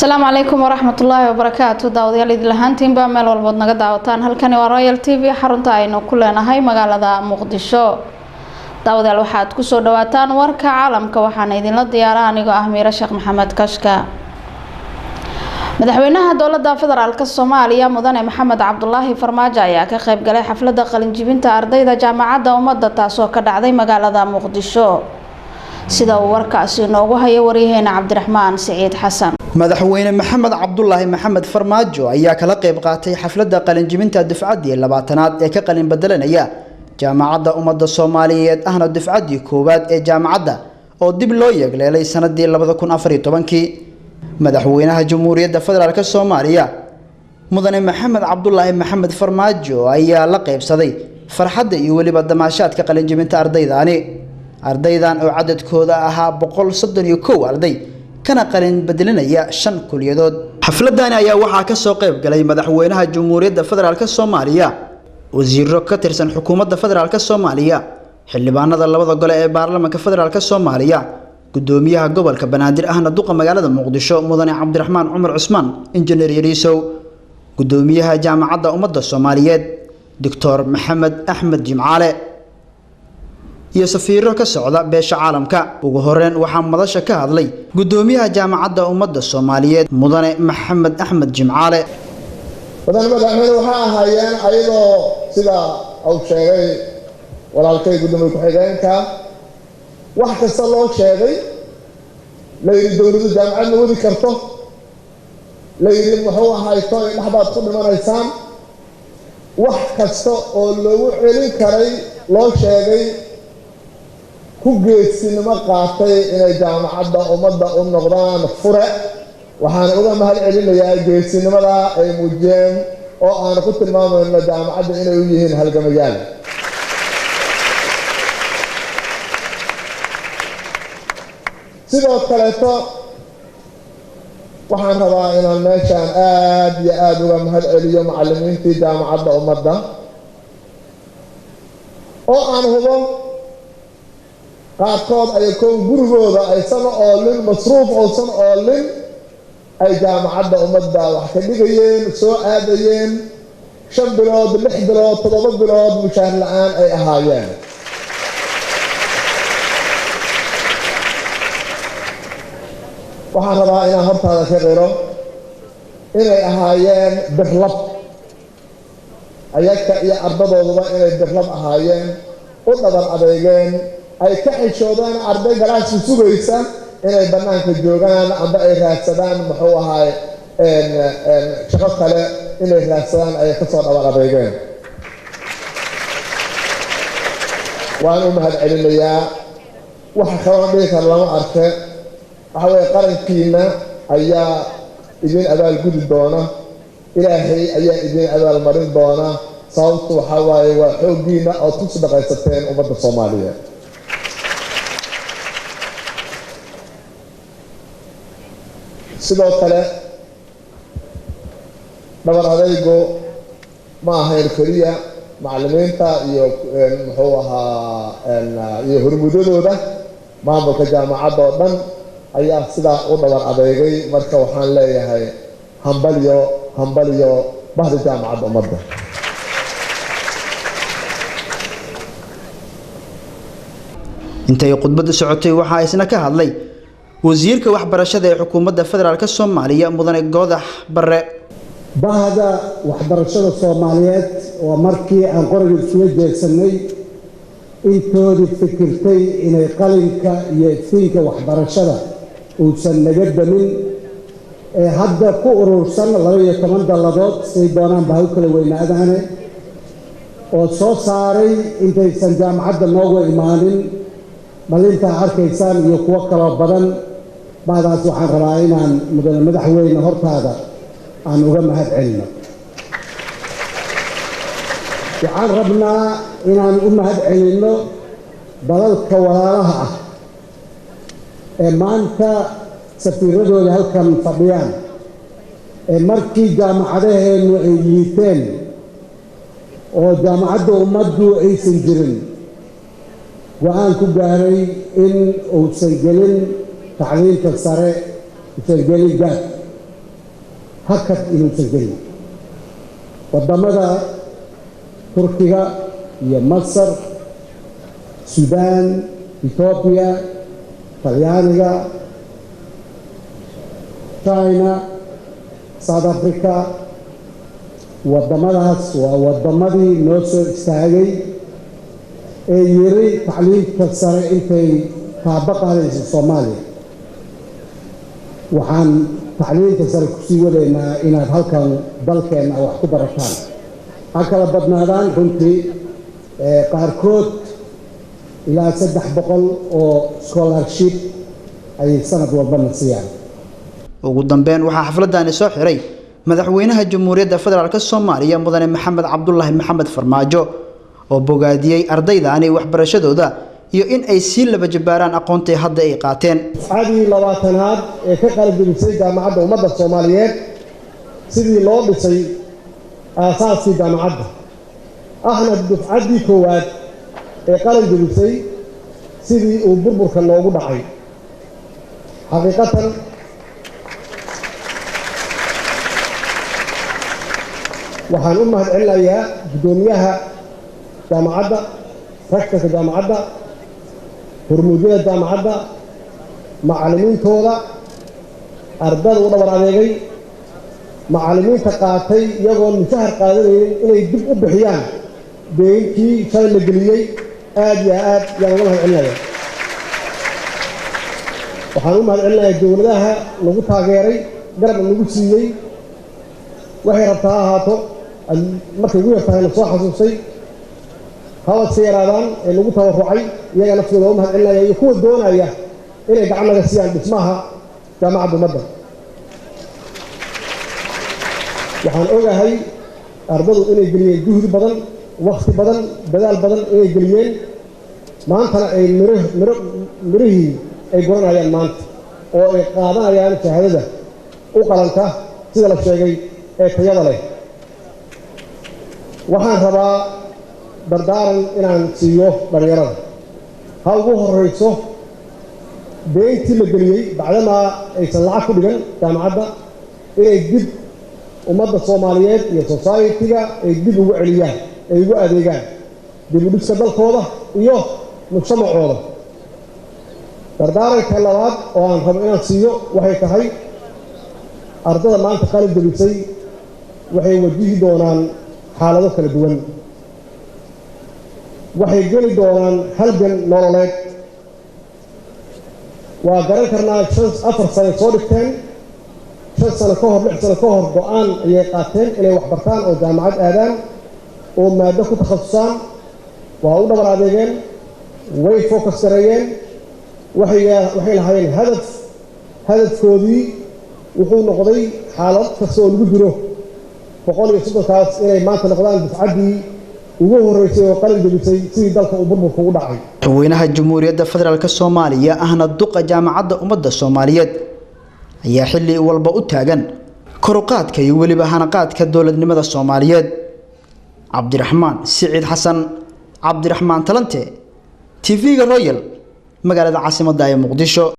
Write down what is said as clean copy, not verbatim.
السلام عليكم ورحمة الله وبركاته. داوديال إذا لهانتين بعمل والبض نقد دعوتان هل كان ورايل تي في حرنتا إنه كلنا هاي مقالة مقدشة. داوديال waxaad ku soo dhawaataan warka caalamka waxaan idin la diyaaraa anigoo ah Miira Sheekh Maxamed Kashka. madaxweynaha dowladda federaalka Soomaaliya mudane Maxamed Cabdullaahi Farmaajo ayaa ka qayb galay xafladda qalin jibinta ardayda jaamacadda ummadda taasoo ka dhacday magaalada Muqdisho. sida uu warkaasi noogu hayo waryaheena Cabdiraxmaan Saciid Xasan. madaxweyne Maxamed Cabdullaahi Maxamed Farmaajo ayaa kala qayb qaatay xafladda qalin jibinta dufcadii 20aad ee ka qalin bedelanaya jaamacadda ummadda Soomaaliyeed ahna dufcadii koowaad ee jaamacadda oo dib loo yeegleelay sanadii 2014. madaxweynaha Jamhuuriyadda Federaalka Soomaaliya mudane Maxamed Cabdullaahi Maxamed Farmaajo ayaa la qaybsaday farxadda iyo waliba damaashaadka qalin jibinta ardaydan oo cadadkooda ahaa 131 arday kana qalin bedelanaya 5 kuliyadood. xafladani ayaa waxaa ka soo qayb galay madaxweynaha Jamhuuriyadda Federaalka Soomaaliya, wasiirro ka tirsan xukuumadda Federaalka Soomaaliya, xildhibaanada labada gole ee baarlamaanka Federaalka Soomaaliya, gudoomiyaha gobolka Banaadir ahna duqa magaalada Muqdisho mudane Cabdiraxmaan Cumar Cusmaan, injineer Yariisow, gudoomiyaha jaamacadda ummadda Soomaaliyeed Dr. Maxamed Axmed Jimcaale iyo safiiro ka socda beesha caalamka. ugu horeen waxaa madasha ka hadlay gudoomiyaha jaamacadda ummadda Soomaaliyeed mudane Maxamed Axmed Jimcaale. madaxweyne waxa ahaayeen ayadoo sida uu sheegay walaalkay gudoomiye ku-xigeenka wax kasta loo sheegay la yiri dowladda jaamacad ma wadi karto, la yiri wuxuu ahayto dhaxbaad ku dhimanaysaan, wax kasta oo loogu celin karay loo sheegay ku geesinimo qaatay inay jaamacadda ummadda u noqdaan fure. waxaan uga mahad celinayaa geesinimada ay muujiyeen oo aan ku tilmaamayno jaamacadda inay u yihiin halgamayaal. sidoo kaleeto waxaan rabaa inaan meeshaan aad iyo aad uga mahad celiyo macallimiintii jaamacadda ummadda oo aan hubo qaarkood ay gurigooda aysan oolin masruuf uusan oolin ay jaamacadda ummadda wax ka dhigayeen, soo aadayeen 5 bilood 6 bilood 7 bilood mushaar la'aan ay ahaayeen. waxaan rabaa inaan hortaada ka qiro inay ahaayeen birlab, ayaga iyo ardadooduba inay birlab ahaayeen, u dhabar adeegeen, ay ka xishoodaan arday galaaska sugaysa inay banaanka joogaan amba ay raadsadaan muxuu ahaay shaqo kale inay raadsadaan ay ka soo dhabar adeegeen. waan u mahad celinayaa. waxa kaloo dhihi kara lama arke waxa weeye qarankiina ayaa idin abaalgudi doona, ilaahay ayaa idin abaalmarin doona, sababtu waxa waaye waa xooggiina ood ku sadaqaysateen ummadda Soomaaliyeed. sidoo kale dhabar adaygu ma ahayn keliya macallimiinta iyo muxuu ahaa iyo hormuudadooda, maamulka jaamacadda oo dhan ayaa sidaa u dhabar adeegay. marka waxaan leeyahay hambaliyo bahda jaamacadda ummadda. intay khudbadda socotay waxaa isna ka hadlay wasiirka waxbarashada ee xukuumadda Federaalka Soomaaliya mudane Goodax Barre. bahda waxbarashada Soomaaliyeed waa markii aan qoriga isuga jeedsanay intoodii fikirtay inay qalinka iyo iftiinka waxbarashada uusan naga damin ee hadda ku urursan 12 dalladood say doonaan baa u kala weynaadaane oo soo saaray intaysan jaamacadda noogu imaanin malinta arkaysaan iyo kuwa kala badan. baadaas waxaan rabaa inaan madaxweyne hortaada aan uga mahad celino. waxaan rabnaa inaan u mahad celino dalalka walaalaha ah ee maanta safiiradooda halkan fadhiyaan ee markii jaamacadaheennu ay liiteen oo jaamacadda ummaddu aysan jirin go'aan ku gaaray in uusan gelin تعليم كسرة تسجيل جاد hakad inuusan gelin. wadamada Turkiga iyo Masar, Suudaan, Ethiopia, Talyaaniga, China, South Africa, wadamadaas waa wadamadii noo soo istaagay ee yiri tacliinta sare intay taabaqaadayso Soomaaliya. waxaan tacliinta sare ku sii wadaynaa inaad halkan dalkeena wax ku barataan. ha kala badnaadaan runtii qaarkood ilaa 300 oo scholarship ay sanad walba nasiyaan. ugu dambeyn waxaa xafladani soo xiray madaxweynaha Jamhuuriyadda Federaalka Soomaaliya Mudane Maxamed Cabdullaahi Maxamed Farmaajo oo bogaadiyay ardaydaani waxbarashadooda iyo in ay si laba jabaaraan aqoonta hadda ay qaateen. Caadi 20aad ee ka qalab gelisay jaamacadda ummadda Soomaaliyeed sidii loo dhisay aasaaskii jaamacadda. ahna dufcadii koowaad ee qalab gelisay sidii uu burburka loogu dhacay. xaqiiqatan waxaan u mahadcelinayaa gudoomiyaha jaamacadda, rektorka jaamacadda, hormuudada jaamacadda, macallimiintooda, ardada u dhabar adeegay, macallimiinta qaatay iyagoo mushahar qaadanayay inay dib u bixiyaan deegankii shalay la geliyey. aad iyo aad yaan uga mahadcelinayaa. waxaan u mahadcelinayaa dowladaha nagu taageeray, garab nagu siiyey. waxay rabtaa ha ahaato markay ugu yartahay na soo xasuusay, hawad yaraadaan ee lagu tabarucay iyaga naftooda u mahadcelinaya iyo kuwa doonaya inay gacan naga siiyaan dhismaha jaamacadda ummadda. waxaan ogahay ardadu inay geliyeen juhdi badan, waqti badan, dadaal badan inay geliyeen. maantana ay mirihii ay guranayaan maanta oo ay qaadanayaan shahaadada u qalanta sida la sheegay ee tayada leh. waxaan rabaa dardaaran inaan siiyo dhalinyarada. ha ugu horeyso deyntii la geliyey bacdamaa aysan lacag ku dhigan jaamacadda inay dib ummadda Soomaaliyeed iyo society-ga ay dib ugu celiyaan, ay ugu adeegaan dib u dhiska dalkooda iyo mujtamacooda. dardaaranka labaad oo aan rabo inaan siiyo waxay tahay ardada maanta qalab gelisay waxay wajihi doonaan xaalado kala duwan. waxay geli doonaan halgan nololeed. waa garan karnaa 4 sano soo dhigteen, 5 sano ka hor, 6 sano ka hor go'aan ayay qaateen inay wax bartaan oo jaamacad aadaan oo maado ku takhasusaan. waa u dhabar adeegeen, way focus gareeyeen, waxay lahaayeen hadafkoodii wuxuu noqday xaalad kasta oo lagu jiro 130kaas inay maanta noqdaan dufcaddii ugu horeysay oo qalin gelisay sidii dalka uu burburka ugu dhacay. madaxweynaha Jamhuuriyadda Federaalka Soomaaliya ahna duqa jaamacadda ummadda Soomaaliyeed ayaa xilli walba u taagan kor u qaadka iyo weliba hanaqaadka dowladnimada Soomaaliyeed. Cabdiraxmaan Siciid Xasan, Cabdiraxmaan Talante, TV-ga Royal, magaalada caasimadda ee Muqdisho.